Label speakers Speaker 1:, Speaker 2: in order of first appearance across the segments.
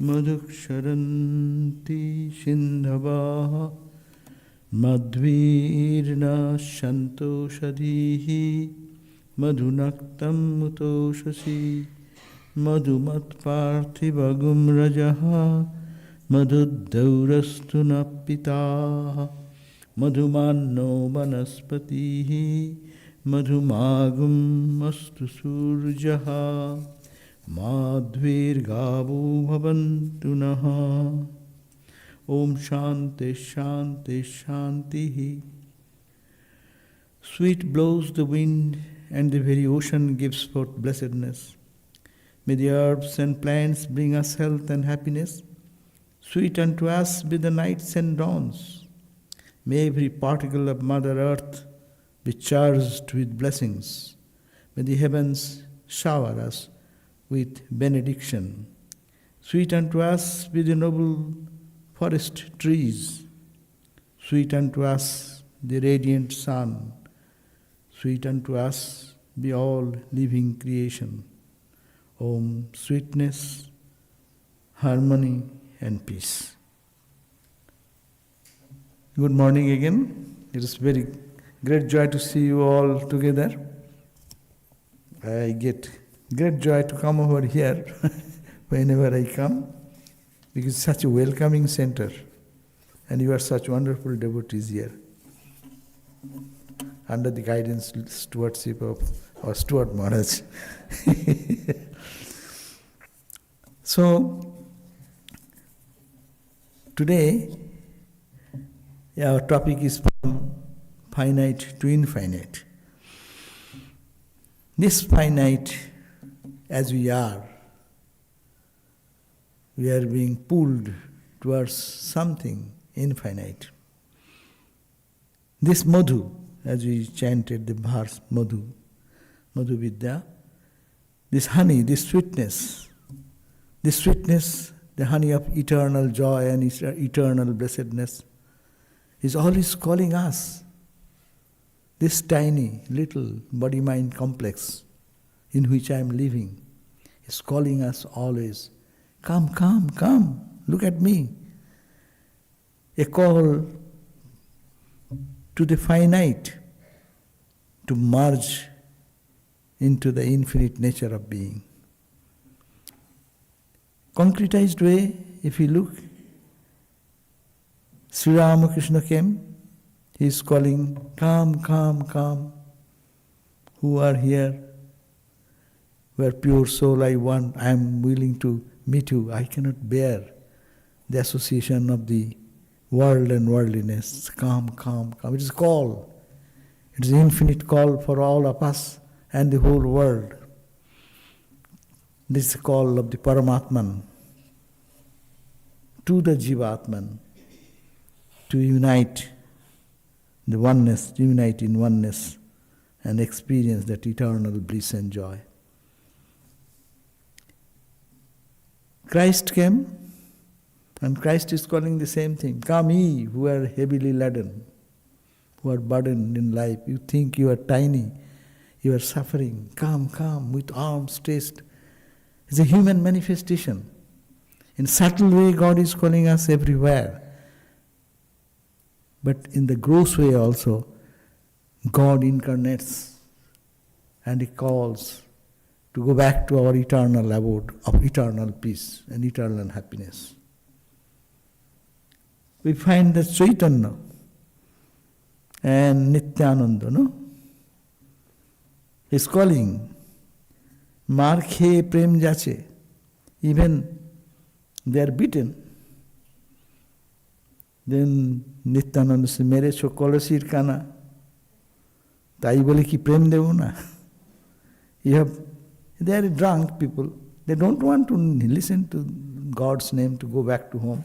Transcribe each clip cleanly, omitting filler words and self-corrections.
Speaker 1: Madhuksharanti Sindhavaha Madhvirna Shantoshadihi Madhunaktam Mutoshasi Madhumatparthivagum Rajaha Madhudaurastu Napitaha Madhumanno Vanaspatihi Madhumagum Astu Surjaha Madhvir Gavu Bhavantu Naha. Om Shanti Shanti Shantihi. Sweet blows the wind, and the very ocean gives forth blessedness. May the herbs and plants bring us health and happiness. Sweet unto us be the nights and dawns. May every particle of Mother Earth be charged with blessings. May the heavens shower us with benediction. Sweet unto us be the noble forest trees. Sweet unto us the radiant sun. Sweet unto us be all living creation. Om, sweetness, harmony, and peace. Good morning again. It is very great joy to see you all together. I get great joy to come over here whenever I come, because it's such a welcoming center, and you are such wonderful devotees here, under the guidance, stewardship of our Steward Maharaj. So, today, our topic is from finite to infinite. This finite, as we are being pulled towards something infinite. This Madhu, as we chanted the verse Madhu, Madhu Vidya, this honey, this sweetness, the honey of eternal joy and eternal blessedness, is always calling us. This tiny little body-mind complex in which I am living is calling us always, come, come, come, look at me. A call to the finite, to merge into the infinite nature of being. Concretized way, if you look, Sri Ramakrishna came, he is calling, come, come, come, who are here, where pure soul I want, I am willing to meet you. I cannot bear the association of the world and worldliness. Come, come, come. It is a call. It is an infinite call for all of us and the whole world. This is the call of the Paramatman to the Jivatman, to unite the oneness, unite in oneness, and experience that eternal bliss and joy. Christ came, and Christ is calling the same thing. Come ye who are heavily laden, who are burdened in life. You think you are tiny, you are suffering. Come, come, with arms stretched. It's a human manifestation. In subtle way, God is calling us everywhere. But in the gross way also, God incarnates and He calls to go back to our eternal abode of eternal peace and eternal happiness. We find that Chaitanya and Nityananda, no? Is calling, Mar khe prem jache. Even they are beaten. Then Nityananda says, Mere cho kolasir kana. Tai bole ki prem devo na. They are drunk people. They don't want to listen to God's name to go back to home.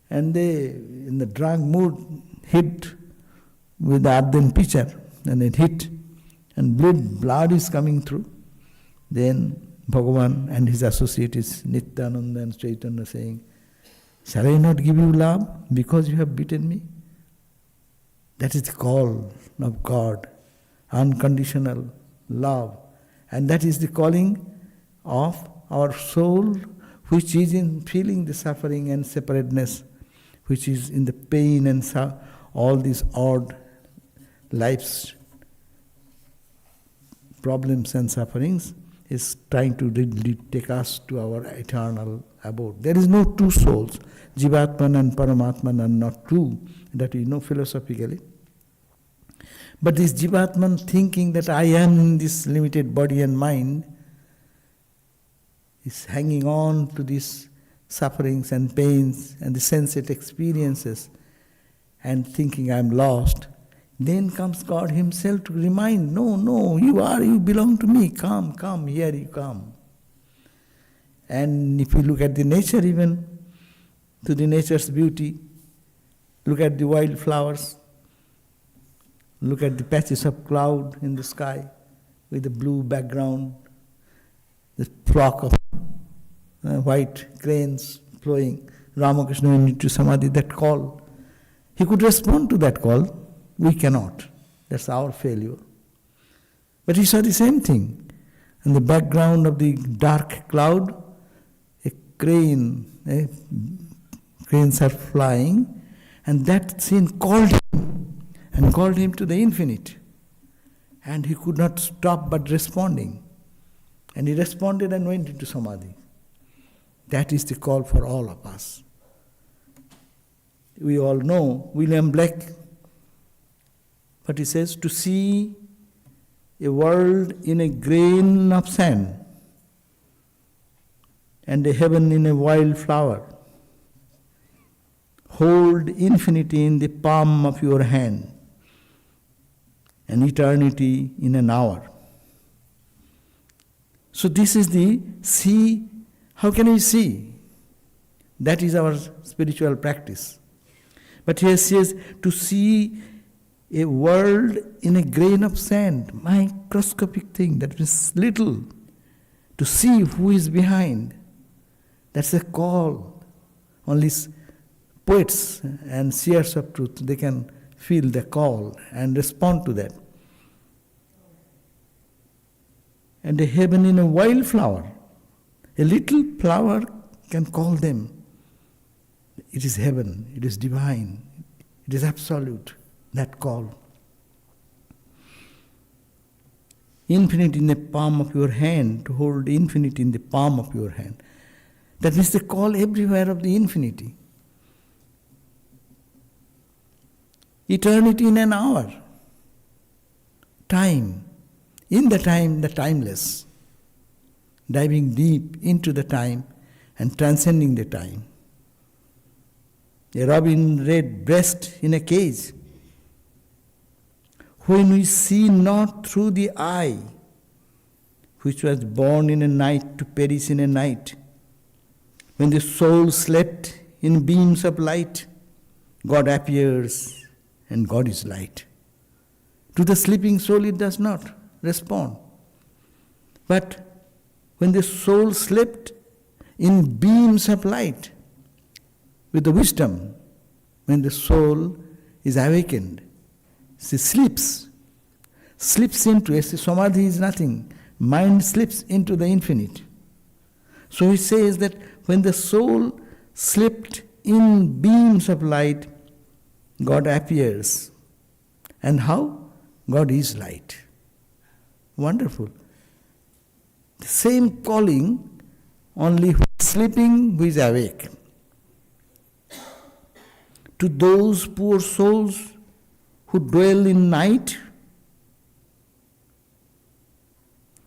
Speaker 1: And they, in the drunk mood, hit with the ardent pitcher, and it hit, and blood is coming through. Then Bhagavan and his associates Nityananda and Chaitanya saying, shall I not give you love because you have beaten me? That is the call of God, unconditional love. And that is the calling of our soul which is in feeling the suffering and separateness, which is in the pain and all these odd life's problems and sufferings, is trying to take us to our eternal abode. There is no two souls. Jivatman and Paramatman are not two, that we know philosophically. But this Jivatman thinking that I am in this limited body and mind is hanging on to these sufferings and pains and the sensate experiences and thinking I am lost. Then comes God Himself to remind, no, you belong to me, come, here you come. And if you look at the nature even, to the nature's beauty, look at the wildflowers, look at the patches of cloud in the sky with the blue background, the flock of white cranes flowing, Ramakrishna went into Samadhi, that call. He could respond to that call. We cannot. That's our failure. But he saw the same thing. In the background of the dark cloud, a crane, cranes are flying, and that scene called him to the infinite. And he could not stop but responding. And he responded and went into Samadhi. That is the call for all of us. We all know William Blake, but he says, to see a world in a grain of sand and a heaven in a wild flower. Hold infinity in the palm of your hand and eternity in an hour. So this is the see. How can we see? That is our spiritual practice. But here says, to see a world in a grain of sand, microscopic thing, that is little, to see who is behind. That's a call. Only poets and seers of truth, they can feel the call and respond to that. And a heaven in a wildflower, a little flower can call them. It is heaven, it is divine, it is absolute. That call. Infinite in the palm of your hand, to hold infinity in the palm of your hand. That is the call everywhere of the infinity. Eternity in an hour. Time. In the time, the timeless. Diving deep into the time and transcending the time. A robin red breast in a cage. When we see not through the eye, which was born in a night to perish in a night, when the soul slept in beams of light, God appears and God is light. To the sleeping soul it does not respond. But when the soul slept in beams of light, with the wisdom, when the soul is awakened, she slips into it. Samadhi is nothing. Mind slips into the infinite. So he says that when the soul slipped in beams of light, God appears. And how? God is light. Wonderful. The same calling, only who is sleeping, who is awake. To those poor souls who dwell in night,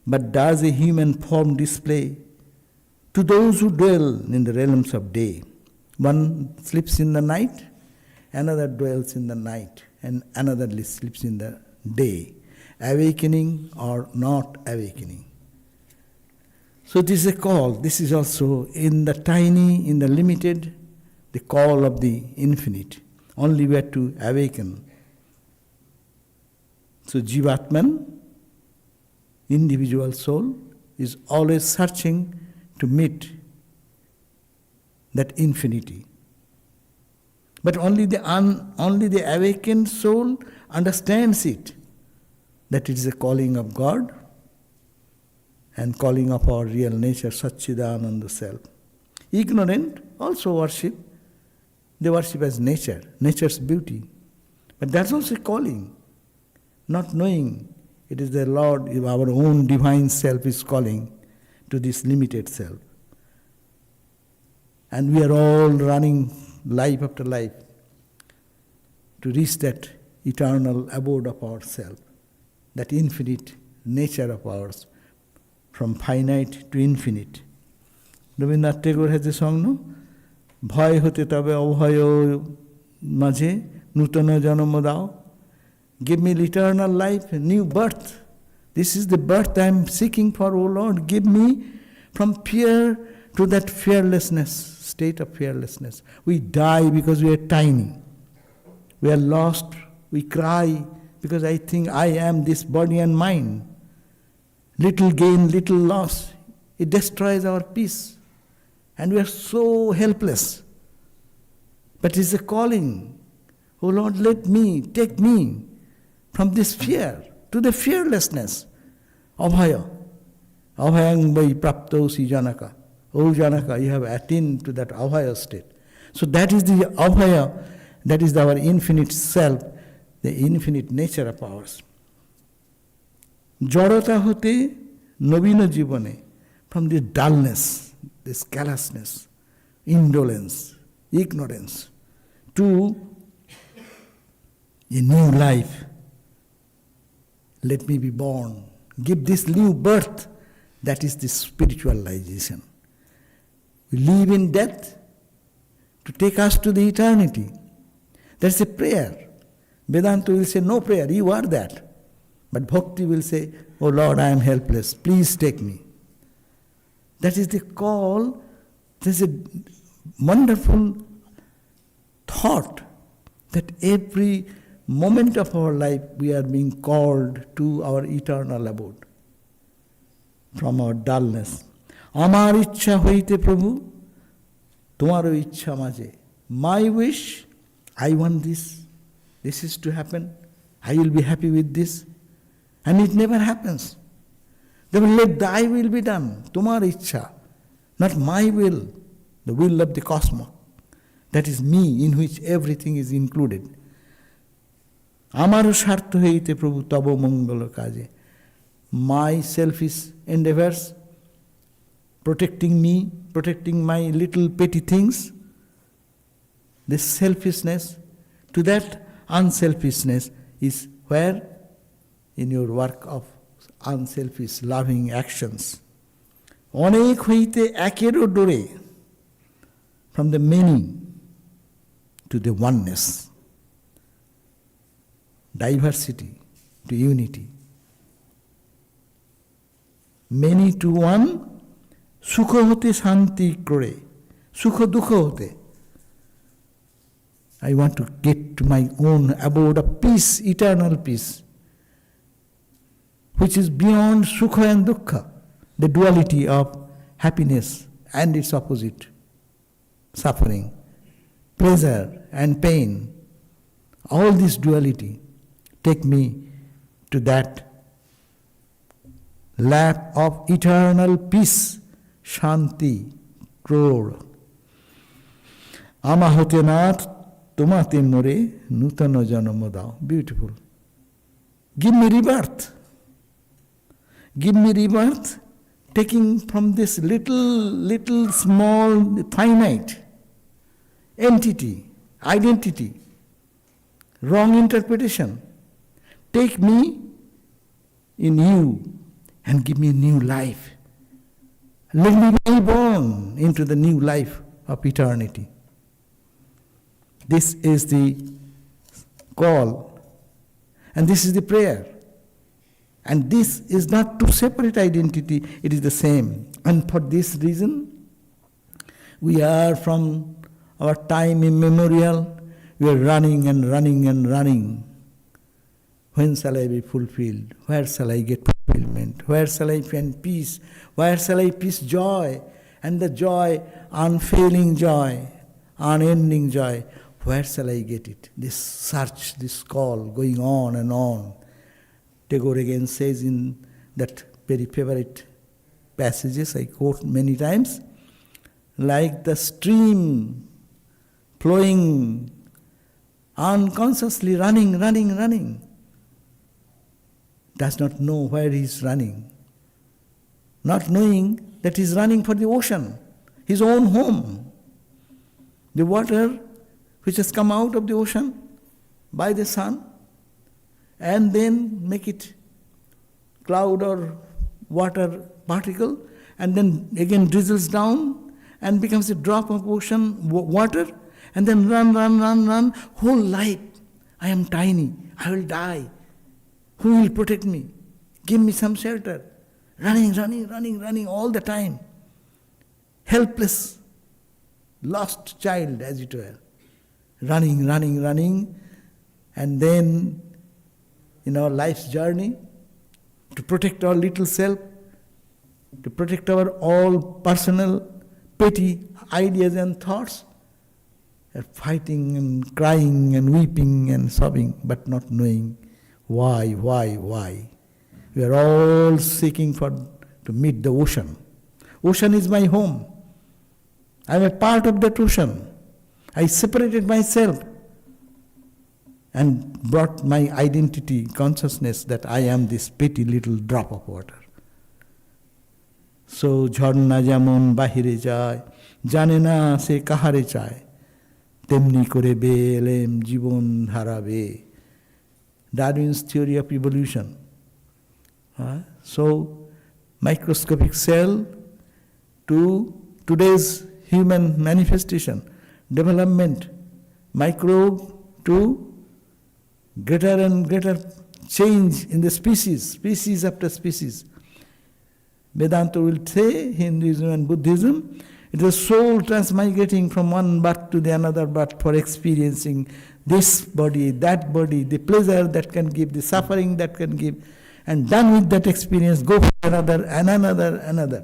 Speaker 1: but does a human form display to those who dwell in the realms of day. One sleeps in the night, another dwells in the night, and another sleeps in the day, awakening or not awakening. So this is a call. This is also in the tiny, in the limited, the call of the infinite. Only we have to awaken. So Jivatman, individual soul, is always searching to meet that infinity. But only the awakened soul understands it, that it is a calling of God and calling of our real nature, Satchidananda Self. Ignorant also worship. They worship as nature, nature's beauty. But that's also calling. Not knowing it is the Lord, our own divine self is calling to this limited self. And we are all running life after life to reach that eternal abode of ourself, that infinite nature of ours, from finite to infinite. Rabindranath Tagore has a song, no? Bhoy hote tabe abhoyo majhe nutana janama dao. Give me eternal life, a new birth. This is the birth I am seeking for, O Lord. Give me from fear to that fearlessness, state of fearlessness. We die because we are tiny. We are lost. We cry because I think I am this body and mind. Little gain, little loss. It destroys our peace. And we are so helpless. But it's a calling. Oh Lord, take me from this fear to the fearlessness. Abhaya. Abhayang vai praptosi janaka. Oh Janaka, you have attained to that abhaya state. So that is the abhaya, that is our infinite self, the infinite nature of ours. Jadata hote novina jivane, from this dullness, this callousness, indolence, ignorance, to a new life. Let me be born. Give this new birth. That is the spiritualization. We live in death to take us to the eternity. That's a prayer. Vedanta will say, no prayer, you are that. But Bhakti will say, oh Lord, I am helpless, please take me. That is the call. There's a wonderful thought that every moment of our life we are being called to our eternal abode from our dullness. Amar ichha hoite Prabhu, tomaro ichha maje. My wish, I want this. This is to happen. I will be happy with this. And it never happens. They will let thy will be done. Tomar ichha. Not my will, the will of the cosmos. That is me, in which everything is included. Amaro shartha hoite Prabhu tabo mangala kaje. My selfish endeavors, protecting me, protecting my little petty things, this selfishness, to that unselfishness is where? In your work of unselfish, loving actions. Onek hoite acre dore, from the many to the oneness. Diversity to unity. Many to one, sukha hote shanti kore, sukha dukha hote. I want to get to my own abode of peace, eternal peace, which is beyond sukha and dukkha, the duality of happiness and its opposite, suffering, pleasure and pain. All this duality, take me to that lap of eternal peace, shanti, crore. Ama hote nath, tomate more, nutano janama dao. Beautiful. Give me rebirth. Give me rebirth, taking from this little, small, finite entity, identity, wrong interpretation. Take me in you and give me a new life. Let me be born into the new life of eternity. This is the call, and this is the prayer. And this is not two separate identity, it is the same. And for this reason, we are from our time immemorial, we are running and running and running. When shall I be fulfilled? Where shall I get fulfillment? Where shall I find peace? Where shall I peace joy? And the joy, unfailing joy, unending joy, where shall I get it? This search, this call, going on and on. Tagore again says in that very favorite passages I quote many times, like the stream flowing, unconsciously running, does not know where he is running, not knowing that he is running for the ocean, his own home. The water which has come out of the ocean by the sun and then make it cloud or water particle and then again drizzles down and becomes a drop of ocean water and then run, whole life. I am tiny, I will die. Who will protect me? Give me some shelter. Running all the time. Helpless, lost child as it were. Running. And then in our life's journey, to protect our little self, to protect our all personal, petty ideas and thoughts, are fighting and crying and weeping and sobbing, but not knowing why. We are all seeking to meet the ocean. Ocean is my home. I am a part of that ocean. I separated myself and brought my identity, consciousness that I am this petty little drop of water. So ঝর্ণা যেমন বাহিরে যায়, জানে না সে কাহারে চায়, তেমনি করে Belém জীবন হারাবে. Darwin's theory of evolution. So, microscopic cell to today's human manifestation, development, microbe to greater and greater change in the species after species. Vedanta will say, Hinduism and Buddhism, it is a soul transmigrating from one birth to the another birth for experiencing this body, that body, the pleasure that can give, the suffering that can give, and done with that experience, go for another and another.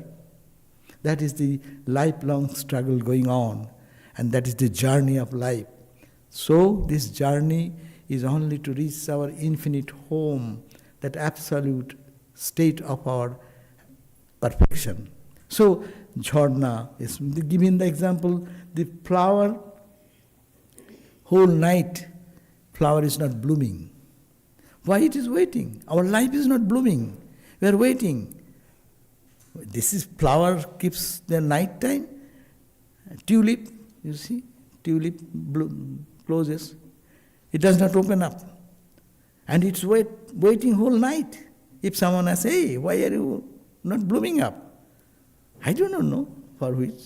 Speaker 1: That is the lifelong struggle going on, and that is the journey of life. So this journey is only to reach our infinite home, that absolute state of our perfection. So jharna is given the example, the flower, whole night flower is not blooming. Why it is waiting? Our life is not blooming. We are waiting. This is flower keeps the night time. Tulip, you see, tulip closes. It does not open up. And it's waiting whole night. If someone asks, hey, why are you not blooming up? I do not know for which.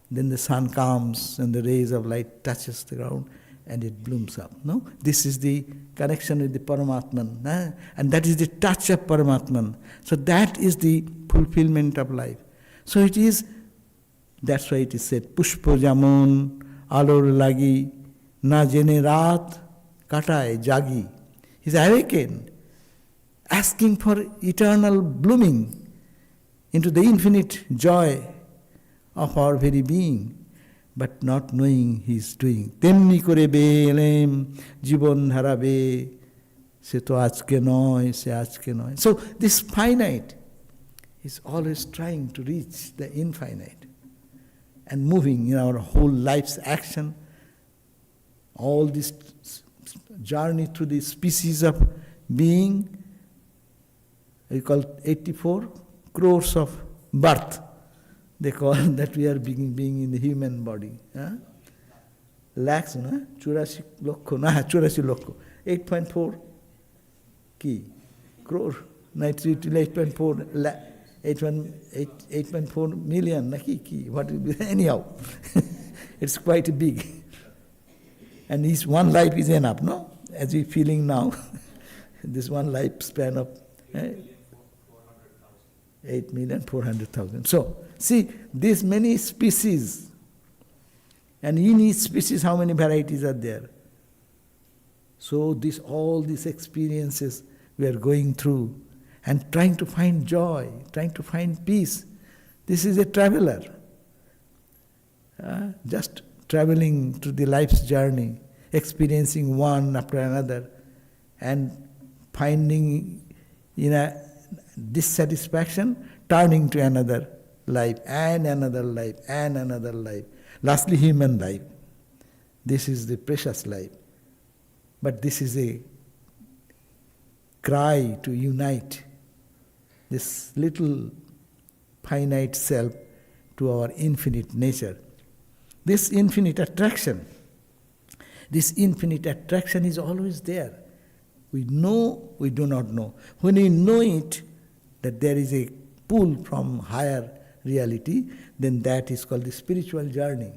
Speaker 1: Then the sun comes and the rays of light touches the ground and it blooms up. No? This is the connection with the Paramatman. And that is the touch of Paramatman. So that is the fulfillment of life. So it is, that's why it is said, Pushpo jamon alor lagi na jene raat kataye jagi. He is awakened, asking for eternal blooming into the infinite joy of our very being, but not knowing he is doing. Temni kore belem jibon harabe, se to ajke noy, se ajke noy. So this finite is always trying to reach the infinite and moving in our whole life's action. All this journey through the species of being, we call 84 crores of birth. They call that we are being in the human body. Lakhs, na? 84 lakh, na? 84 lakh. 8.4 key crore. 8.4 lakh. 8.4 million, na? Key. What will be? Anyhow, it's quite big. And this one life is enough, no? As we feeling now, this one lifespan of 8,400,000. So, see, these many species, and in each species how many varieties are there. So all these experiences we are going through and trying to find joy, trying to find peace. This is a traveler, just traveling through the life's journey, experiencing one after another and finding in a dissatisfaction, turning to another life, and another life, and another life. Lastly, human life. This is the precious life. But this is a cry to unite this little finite self to our infinite nature. This infinite attraction is always there. We know, we do not know. When we know it, that there is a pull from higher reality, then that is called the spiritual journey.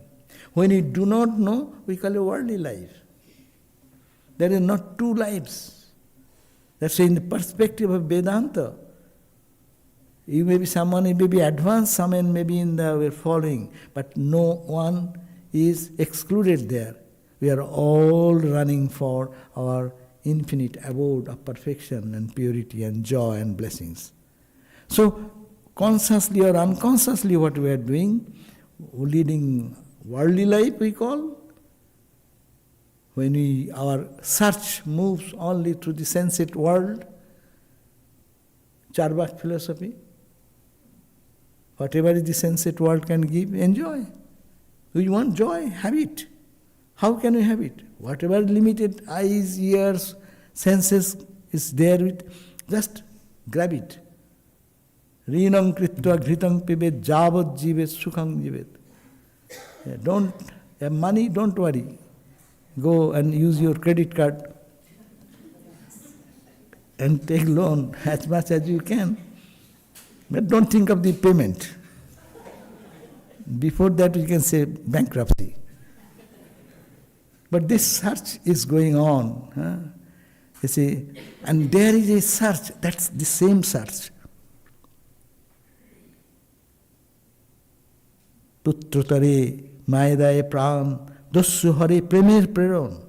Speaker 1: When we do not know, we call it worldly life. There are not two lives. That's why in the perspective of Vedanta, you may be someone, you may be advanced, someone may be in the following, but no one is excluded there. We are all running for our infinite abode of perfection and purity and joy and blessings. So, consciously or unconsciously what we are doing, leading worldly life we call, when our search moves only through the sensate world, Charvak philosophy, whatever the sensate world can give, enjoy. We want joy, have it. How can we have it? Whatever limited eyes, ears, senses is there with, just grab it. Rinam kritva ghritam pibet javat jivet sukham jivet. Don't have money, don't worry. Go and use your credit card and take loan as much as you can. But don't think of the payment. Before that you can say bankruptcy. But this search is going on. You see, and there is a search, that's the same search. Putrutare Mayadaye Pran Dossu Hare Premier Preron.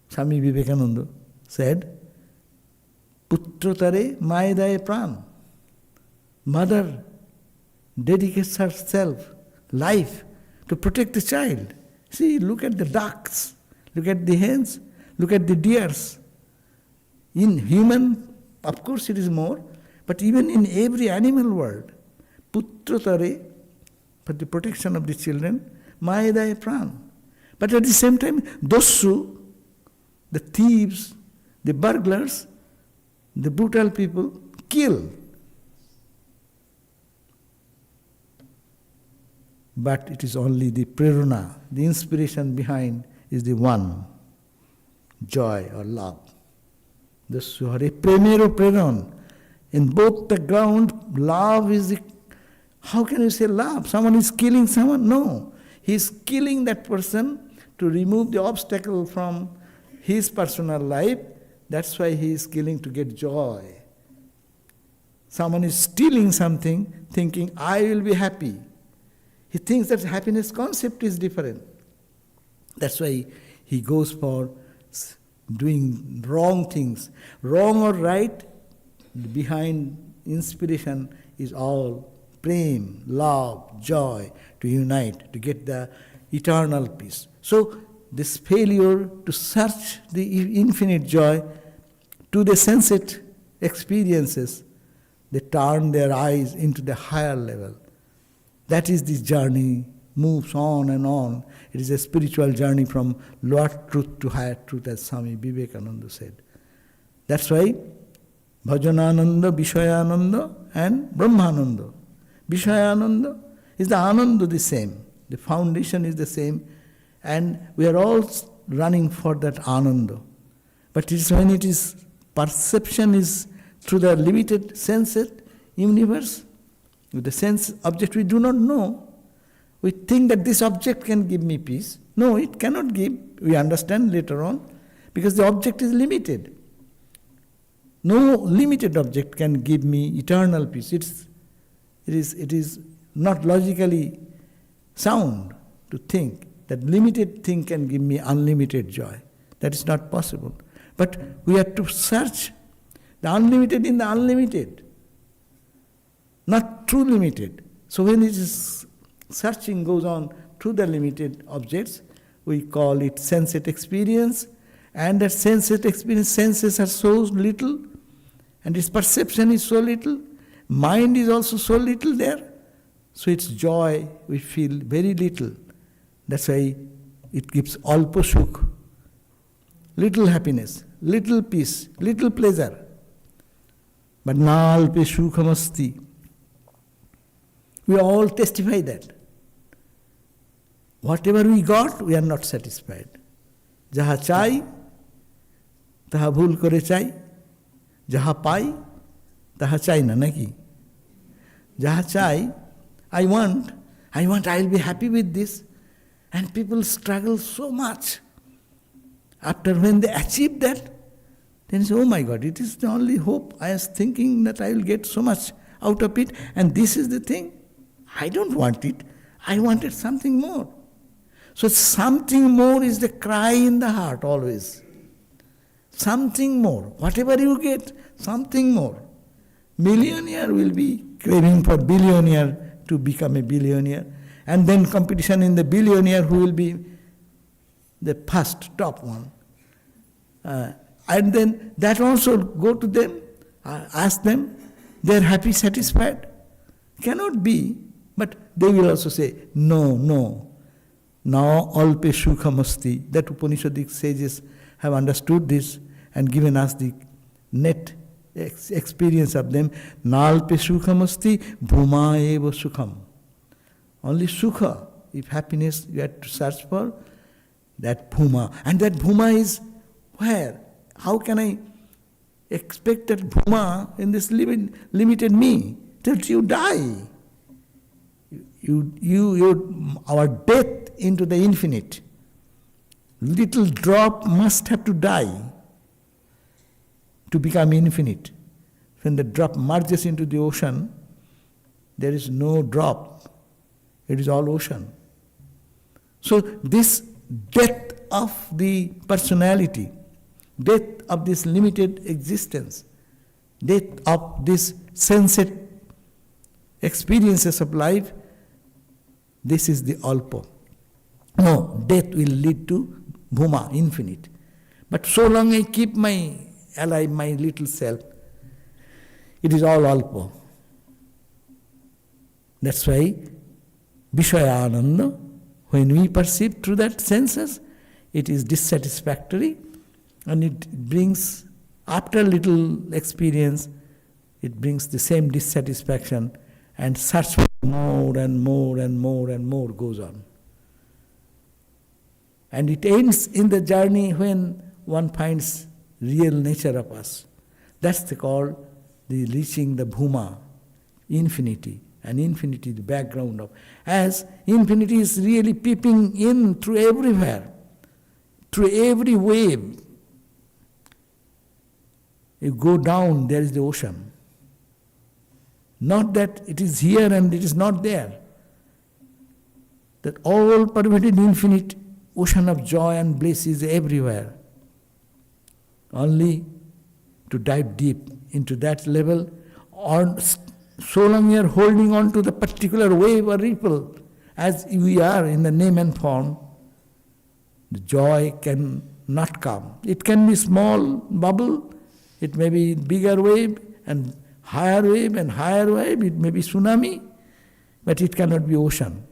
Speaker 1: Swami Vivekananda said, Putrutare Mayadaye Pran. Mother dedicates herself, life, to protect the child. See, look at the ducks, look at the hens, look at the deers. In human, of course it is more, but even in every animal world, Putrutare, for the protection of the children, Mayadaye Pran. But at the same time, Dossu, the thieves, the burglars, the brutal people, kill. But it is only the prerana, the inspiration behind is the one, joy or love. Dossu Hare Premiero Preron. In both the ground, love is the. How can you say love? Someone is killing someone? No. He is killing that person to remove the obstacle from his personal life. That's why he is killing to get joy. Someone is stealing something, thinking, I will be happy. He thinks that happiness concept is different. That's why he goes for doing wrong things. Wrong or right, behind inspiration is all prem, love, joy, to unite, to get the eternal peace. So, this failure to search the infinite joy to the sensate experiences, they turn their eyes into the higher level. That is the journey, moves on and on. It is a spiritual journey from lower truth to higher truth, as Swami Vivekananda said. That's why Bhajanananda, Vishayananda and Brahmananda. Vishayananda is the Ananda the same. The foundation is the same. And we are all running for that Ananda. But it is when it is perception is through the limited sensate universe, with the sense object we do not know, we think that this object can give me peace. No, it cannot give. We understand later on, because the object is limited. No limited object can give me eternal peace. It is not logically sound to think that limited thing can give me unlimited joy. That is not possible. But we have to search the unlimited in the unlimited, not true limited. So when it is searching goes on through the limited objects, we call it sensate experience, and that sensate experience, senses are so little, and its perception is so little, mind is also so little there, So its joy we feel very little. That's why it gives alpa sukh, little happiness, little peace, little pleasure. But nalpe sukhamasti. We all testify that. Whatever we got, we are not satisfied. Jaha chai, taha bhul kore chai. Jaha pai, taha chai na naki. Jaha chai, I want, I will be happy with this. And people struggle so much. After when they achieve that, then say, oh my God, it is the only hope. I was thinking that I will get so much out of it, and this is the thing. I don't want it. I wanted something more. So something more is the cry in the heart always. Something more. Whatever you get, something more. Millionaire will be craving for billionaire to become a billionaire. And then competition in the billionaire who will be the first, top one. And then that also go to them, ask them, they are happy, satisfied? Cannot be, but they will also say, no. Now alpe sukhamasti. That Upanishadic sages have understood this and given us the net experience of them. Nalpe sukhamasti bhuma eva sukham. Only sukha, if happiness you have to search for, that bhuma. And that bhuma is where? How can I expect that bhuma in this limited me till you die? Our death into the infinite. Little drop must have to die to become infinite. When the drop merges into the ocean, there is no drop. It is all ocean. So this death of the personality, death of this limited existence, death of these sensate experiences of life, this is the alpa. No, death will lead to bhuma, infinite. But so long I keep alive my little self, it is all alpa. That's why Vishayananda, when we perceive through that senses, it is dissatisfactory, and it brings, after little experience, it brings the same dissatisfaction, and search for more and more and more and more goes on. And it ends in the journey when one finds real nature of us. That's called the reaching the bhuma, infinity. And infinity, the background of. As infinity is really peeping in through everywhere, through every wave. You go down, there is the ocean. Not that it is here and it is not there. That all pervaded infinite ocean of joy and bliss is everywhere. Only to dive deep into that level, or so long we are holding on to the particular wave or ripple, as we are in the name and form, the joy can not come. It can be small bubble, it may be bigger wave and higher wave and higher wave, it may be tsunami, but it cannot be ocean.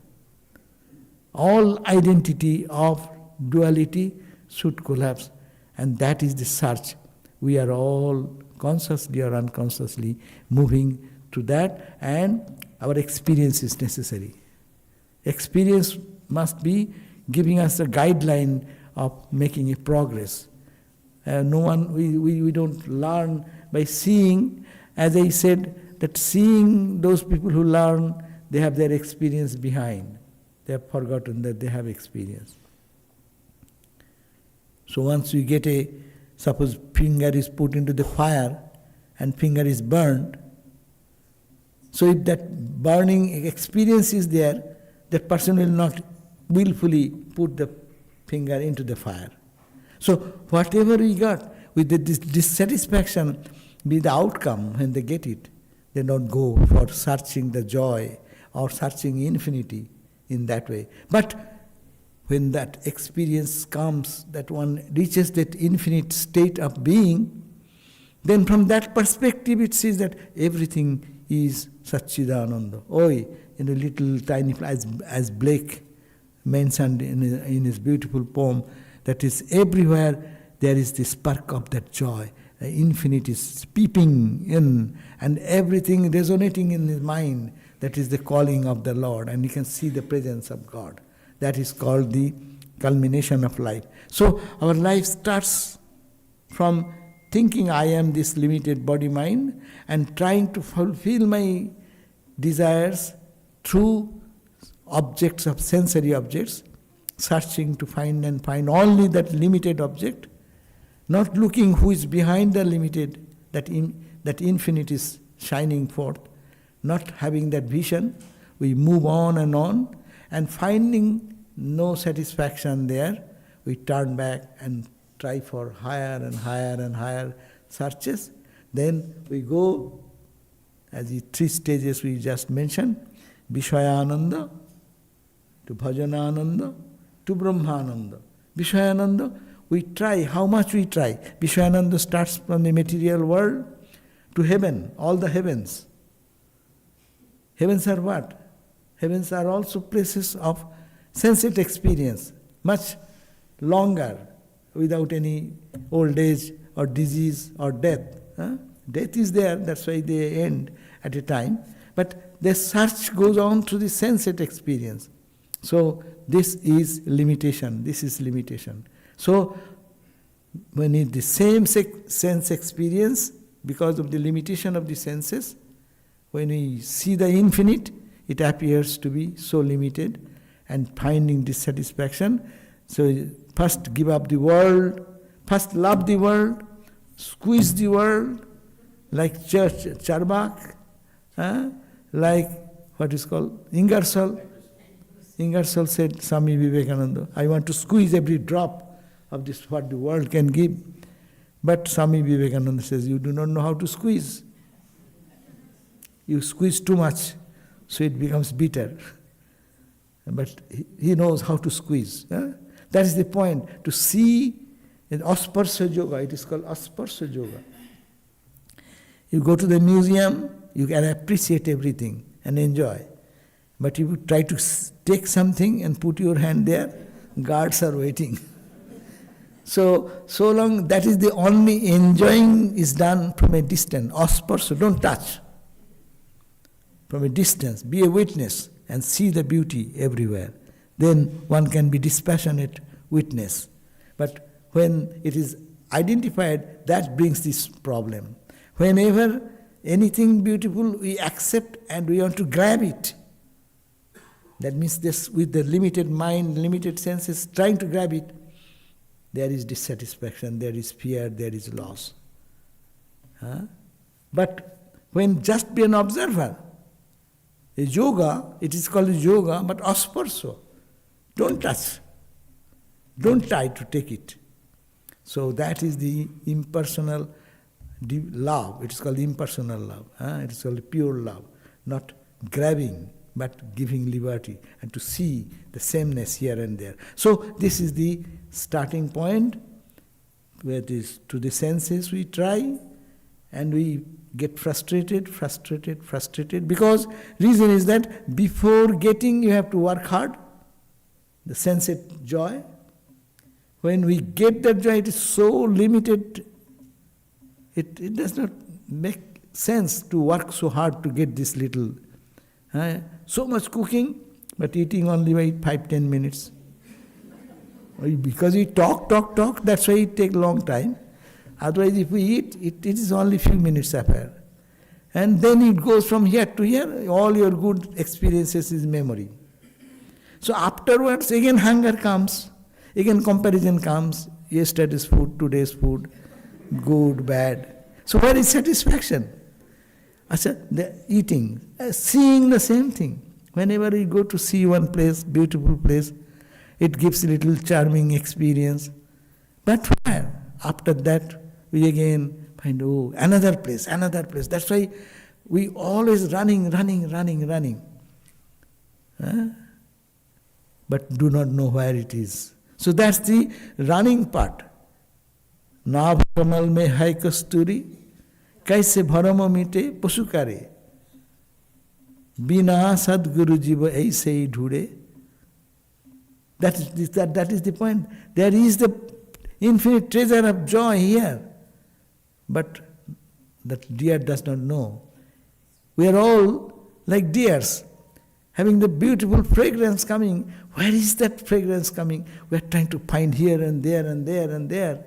Speaker 1: All identity of duality should collapse, and that is the search. We are all consciously or unconsciously moving to that, and our experience is necessary. Experience must be giving us a guideline of making a progress. We don't learn by seeing. As I said, that seeing those people who learn, they have their experience behind. They have forgotten that they have experience. So once we get suppose finger is put into the fire and finger is burned, so if that burning experience is there, that person will not willfully put the finger into the fire. So whatever we got, with the dissatisfaction be the outcome when they get it, they don't go for searching the joy or searching infinity in that way. But when that experience comes, that one reaches that infinite state of being, then from that perspective it sees that everything is Satchidananda. Oi, in a little tiny, as Blake mentioned in his beautiful poem, that is everywhere there is this spark of that joy. The infinite is peeping in, and everything resonating in his mind. That is the calling of the Lord, and you can see the presence of God. That is called the culmination of life. So our life starts from thinking I am this limited body-mind and trying to fulfill my desires through objects of sensory objects, searching to find only that limited object, not looking who is behind the limited, that infinite is shining forth, not having that vision. We move on, and finding no satisfaction there, we turn back and try for higher and higher and higher searches. Then we go, as the 3 stages we just mentioned, Vishayananda, to Bhajanananda, to Brahmananda. Vishayananda, we try, how much we try. Vishayananda starts from the material world to heaven, all the heavens. Heavens are what? Heavens are also places of sensate experience, much longer, without any old age or disease or death. Death is there, that's why they end at a time. But the search goes on through the sensate experience. So this is limitation, So when it's the same sense experience, because of the limitation of the senses, when we see the infinite, it appears to be so limited and finding dissatisfaction. So first give up the world, first love the world, squeeze the world, like Charbak, like what is called Ingersoll. Ingersoll said, Swami Vivekananda, I want to squeeze every drop of this, what the world can give. But Swami Vivekananda says, you do not know how to squeeze. You squeeze too much, so it becomes bitter. But he knows how to squeeze. That is the point, to see in Asparsha Yoga, it is called Asparsha Yoga. You go to the museum, you can appreciate everything and enjoy. But if you try to take something and put your hand there, guards are waiting. So long, that is the only enjoying is done from a distance. Asparsha, don't touch. From a distance, be a witness and see the beauty everywhere. Then one can be dispassionate witness. But when it is identified, that brings this problem. Whenever anything beautiful we accept and we want to grab it, that means this, with the limited mind, limited senses, trying to grab it, there is dissatisfaction, there is fear, there is loss. But when just be an observer, a yoga, it is called yoga, but asparso. Don't touch. Don't try to take it. So that is the impersonal love. It is called impersonal love. It is called pure love. Not grabbing, but giving liberty and to see the sameness here and there. So this is the starting point, where it is to the senses we try and we get frustrated, because reason is that before getting you have to work hard, the sensate joy. When we get that joy, it is so limited, it does not make sense to work so hard to get this little. So much cooking, but eating only by 5-10 minutes. Because we talk, that's why it takes long time. Otherwise, if we eat, it is only few minutes affair. And then it goes from here to here, all your good experiences is memory. So afterwards, again hunger comes, again comparison comes, yesterday's food, today's food, good, bad. So where is satisfaction? The eating, seeing the same thing. Whenever you go to see one place, beautiful place, it gives a little charming experience. But where? After that, we again find, another place. That's why we always running. But do not know where it is. So that's the running part. Na bharamal mein hai kasturi, kaise bharama mite pasukare. Bina Sadguru Jiva Aisei Dhure. That is the point. There is the infinite treasure of joy here. But that deer does not know. We are all like deers, having the beautiful fragrance coming. Where is that fragrance coming? We are trying to find here and there and there and there,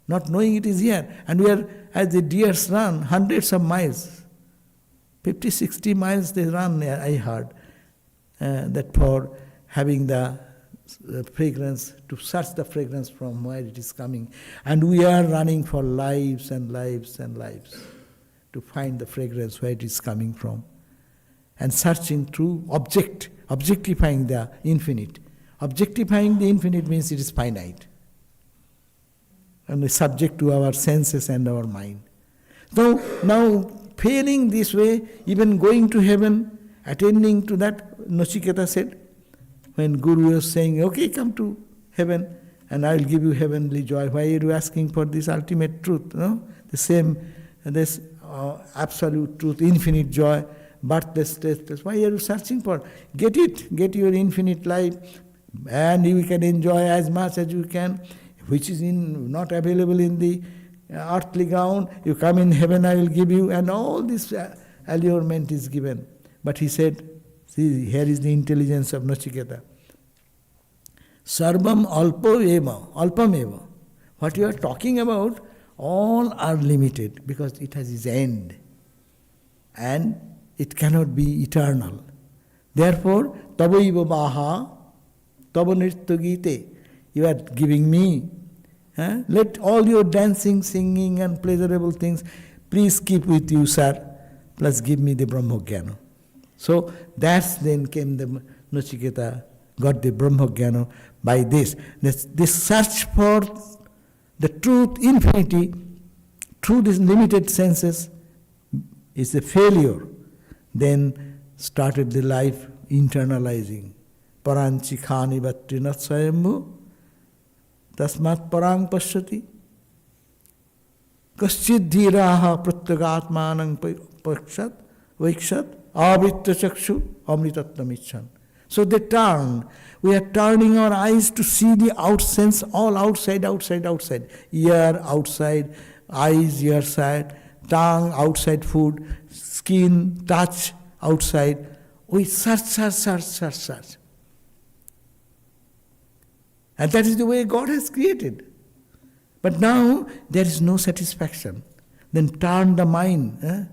Speaker 1: not knowing it is here. And we are, as the deers run, hundreds of miles, 50, 60 miles they run, I heard, that for having the fragrance, to search the fragrance from where it is coming. And we are running for lives and lives and lives to find the fragrance where it is coming from. And searching through objectifying the infinite. Objectifying the infinite means it is finite. And is subject to our senses and our mind. So now failing this way, even going to heaven, attending to that, Nachiketa said, when Guru was saying, okay, come to heaven and I will give you heavenly joy. Why are you asking for this ultimate truth? No? The same, this absolute truth, infinite joy, birthless, tasteless. Why are you searching for? Get it, get your infinite life, and you can enjoy as much as you can, which is not available in the earthly ground. You come in heaven, I will give you, and all this allurement is given. But he said, see, here is the intelligence of Nachiketa. Sarvam alpam eva. What you are talking about, all are limited because it has its end. And it cannot be eternal. Therefore, tabaiva baha, tabanirtya gite. You are giving me. Let all your dancing, singing and pleasurable things, please keep with you, sir. Plus give me the Brahmajnana. So that's then came the Nachiketa, got the Brahmajnana by this. This search for the truth, infinity, through these limited senses is a failure. Then started the life internalizing. Paranchi khani vatrinat swayambhu tasmat parang pashyati kaschid dhiraha pratyagatmanang pakshat vaikshat avritta chakshu amritattam icchan. So they turn. We are turning our eyes to see the outsense, all outside, outside, outside. Ear outside, eyes, ear side, tongue outside food, skin, touch outside. We search. And that is the way God has created. But now there is no satisfaction. Then turn the mind.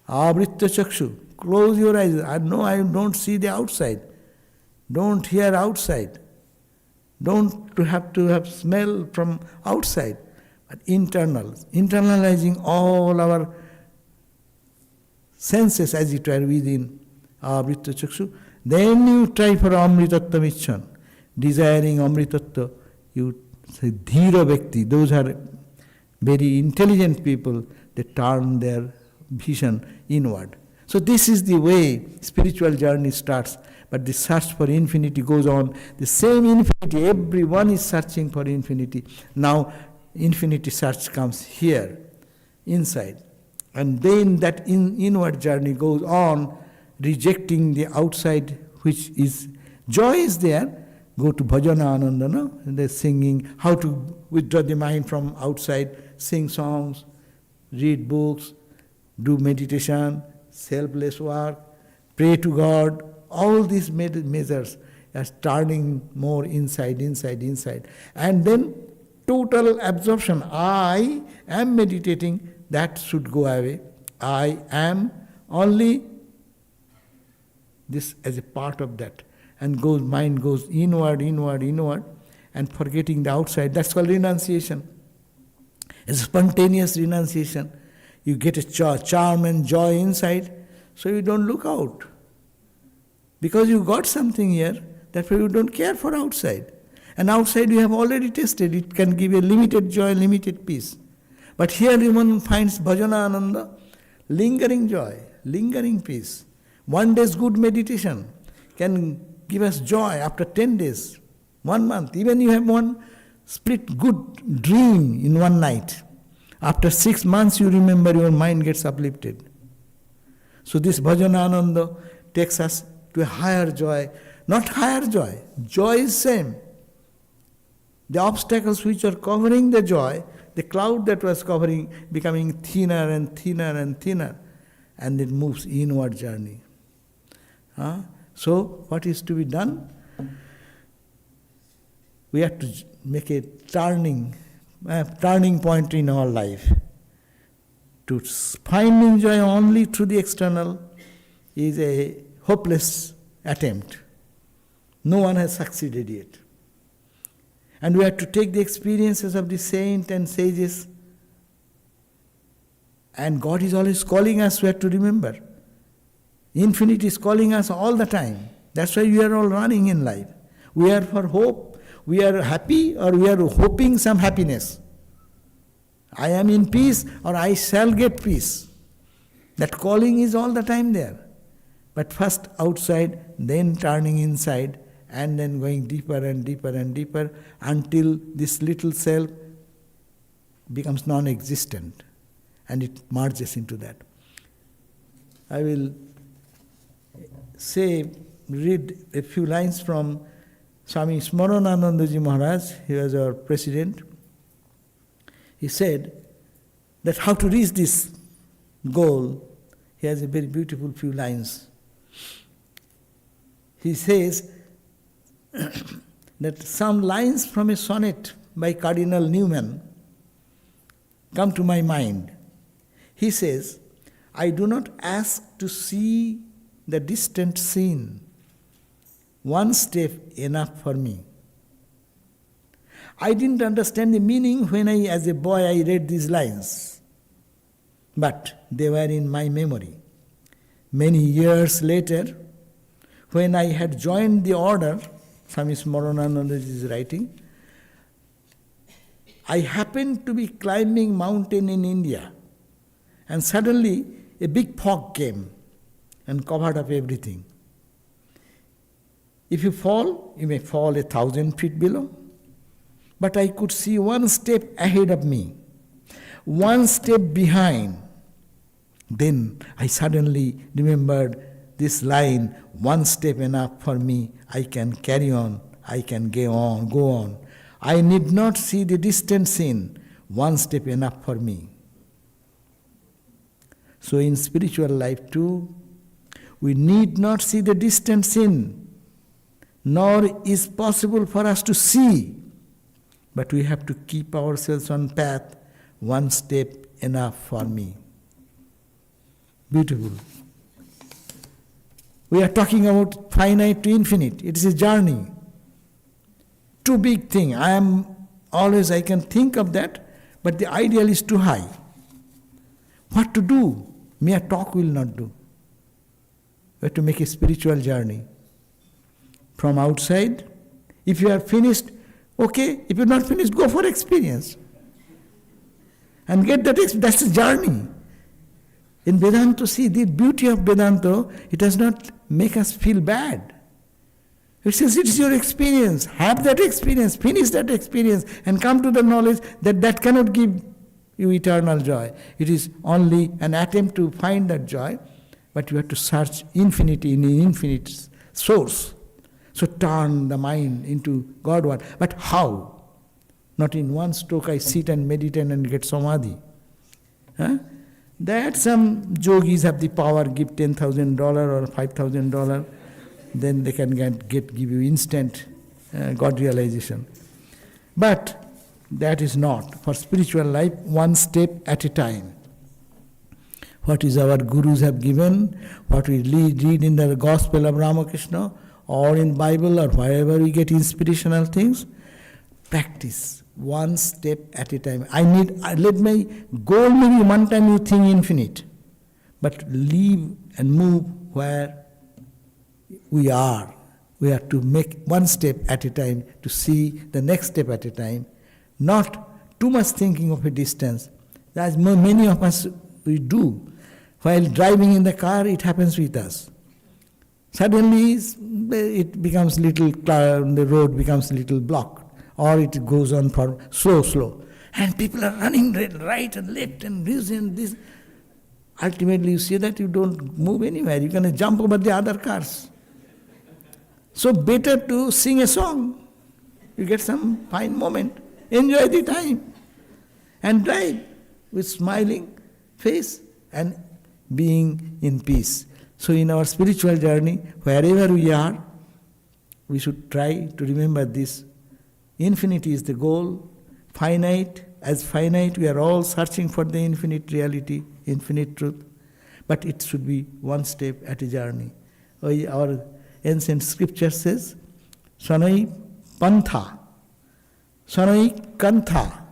Speaker 1: Avritta chakshu. Close your eyes. I don't see the outside. Don't hear outside. Don't have to have smell from outside. But internal. Internalizing all our senses as it were within Avritta chakshu. Then you try for amritattam icchan. Desiring amritattva. You say dhira bhakti. Those are very intelligent people. They turn their vision inward. So this is the way spiritual journey starts. But the search for infinity goes on. The same infinity, everyone is searching for infinity. Now infinity search comes here, inside. And then that inward journey goes on, rejecting the outside, which is, joy is there. Go to bhajana ananda, no? And they're singing, how to withdraw the mind from outside, sing songs, read books, do meditation, selfless work, pray to God. All these measures are turning more inside. And then total absorption. I am meditating, that should go away. I am only this as a part of that. And mind goes inward, and forgetting the outside. That's called renunciation. It's spontaneous renunciation. You get a charm and joy inside, so you don't look out. Because you got something here, therefore you don't care for outside. And outside you have already tasted. It can give you limited joy, limited peace. But here one finds bhajana ananda, lingering joy, lingering peace. One day's good meditation can give us joy after 10 days, 1 month. Even you have one split good dream in one night. After 6 months you remember, your mind gets uplifted. So this bhajanananda takes us to a higher joy. Not higher joy. Joy is same. The obstacles which are covering the joy, the cloud that was covering, becoming thinner and thinner and thinner, and it moves inward journey. So what is to be done? We have to make a turning point in our life. To find joy only through the external is a hopeless attempt. No one has succeeded yet. And we have to take the experiences of the saint and sages. And God is always calling us, we have to remember. Infinite is calling us all the time. That's why we are all running in life. We are for hope. We are happy or we are hoping some happiness. I am in peace or I shall get peace. That calling is all the time there. But first outside, then turning inside, and then going deeper and deeper and deeper until this little self becomes non-existent and it merges into that. I will read a few lines from Swami Swahananda Ji Maharaj. He was our president. He said that how to reach this goal. He has a very beautiful few lines. He says that some lines from a sonnet by Cardinal Newman come to my mind. He says, I do not ask to see the distant scene. One step enough for me. I didn't understand the meaning when as a boy, I read these lines. But they were in my memory. Many years later, when I had joined the order, Swami Swahananda is writing, I happened to be climbing mountain in India, and suddenly a big fog came and covered up everything. If you fall, you may fall 1,000 feet below. But I could see one step ahead of me, one step behind. Then I suddenly remembered this line, one step enough for me, I can carry on, I can go on. I need not see the distant scene, one step enough for me. So in spiritual life too, we need not see the distant scene, nor is possible for us to see, but we have to keep ourselves on path, one step enough for me. Beautiful. We are talking about finite to infinite. It is a journey. Too big thing. I can think of that, but the ideal is too high. What to do? Mere talk will not do. We have to make a spiritual journey. From outside, if you are finished, okay. If you are not finished, go for experience. And get that that's a journey. In Vedanta, see, the beauty of Vedanta, it does not make us feel bad. It says it is your experience. Have that experience, finish that experience, and come to the knowledge that cannot give you eternal joy. It is only an attempt to find that joy, but you have to search infinity in the infinite source. So turn the mind into Godward. But how? Not in one stroke I sit and meditate and get samadhi. That some yogis have the power, give $10,000 or $5,000, then they can give you instant God realization. But that is not. For spiritual life, one step at a time. What is our gurus have given, what we read in the Gospel of Ramakrishna, or in Bible, or wherever we get inspirational things, practice one step at a time. Let my goal maybe one time you think infinite, but live and move where we are. We have to make one step at a time to see the next step at a time, not too much thinking of a distance. As many of us we do. While driving in the car, it happens with us. Suddenly, it becomes the road becomes a little blocked, or it goes on for slow. And people are running right and left and this and this. ultimately you see that you don't move anywhere. You're going to jump over the other cars. So better to sing a song. You get some fine moment. Enjoy the time. And drive with smiling face and being in peace. So in our spiritual journey, wherever we are, we should try to remember this. Infinity is the goal. Finite, as finite, we are all searching for the infinite reality, infinite truth. But it should be one step at a journey. Our ancient scripture says, Sanai Pantha, Sanai Kantha,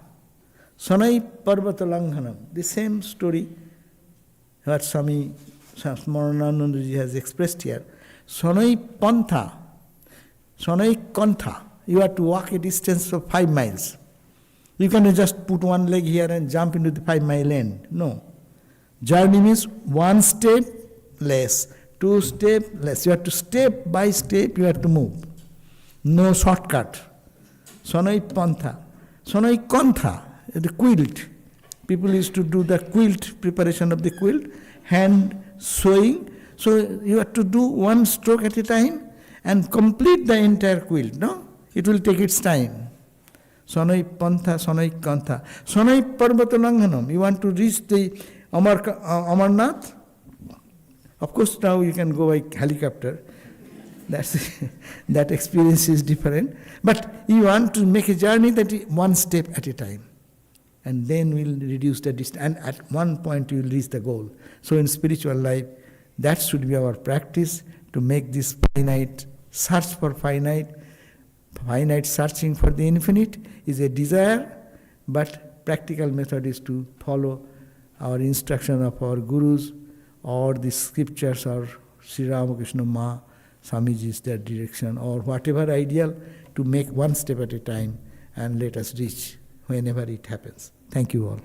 Speaker 1: Sanai Parvatalanghanam. The same story what Swami Swahananda has expressed here. Sanai Pantha, Sanai Kantha. You have to walk a distance of 5 miles. You cannot just put one leg here and jump into the 5-mile end. No. Journey means one step less, 2 steps less. You have to step by step, you have to move. No shortcut. Sanai Pantha. Sanai Kantha, the quilt. People used to do the quilt, preparation of the quilt, hand sewing. So you have to do one stroke at a time and complete the entire quilt. No? It will take its time. Sanai Pantha, Sanai Kantha. Sanai Parvatalanghanam. You want to reach the Amarnath? Of course, now you can go by helicopter. That experience is different. But you want to make a journey that is one step at a time. And then we'll reduce the distance. And at one point you will reach the goal. So in spiritual life, that should be our practice, to make this finite, search for finite searching for the infinite is a desire, but practical method is to follow our instruction of our gurus or the scriptures or Sri Ramakrishna Ma, Swamiji's their direction, or whatever ideal, to make one step at a time and let us reach whenever it happens. Thank you all.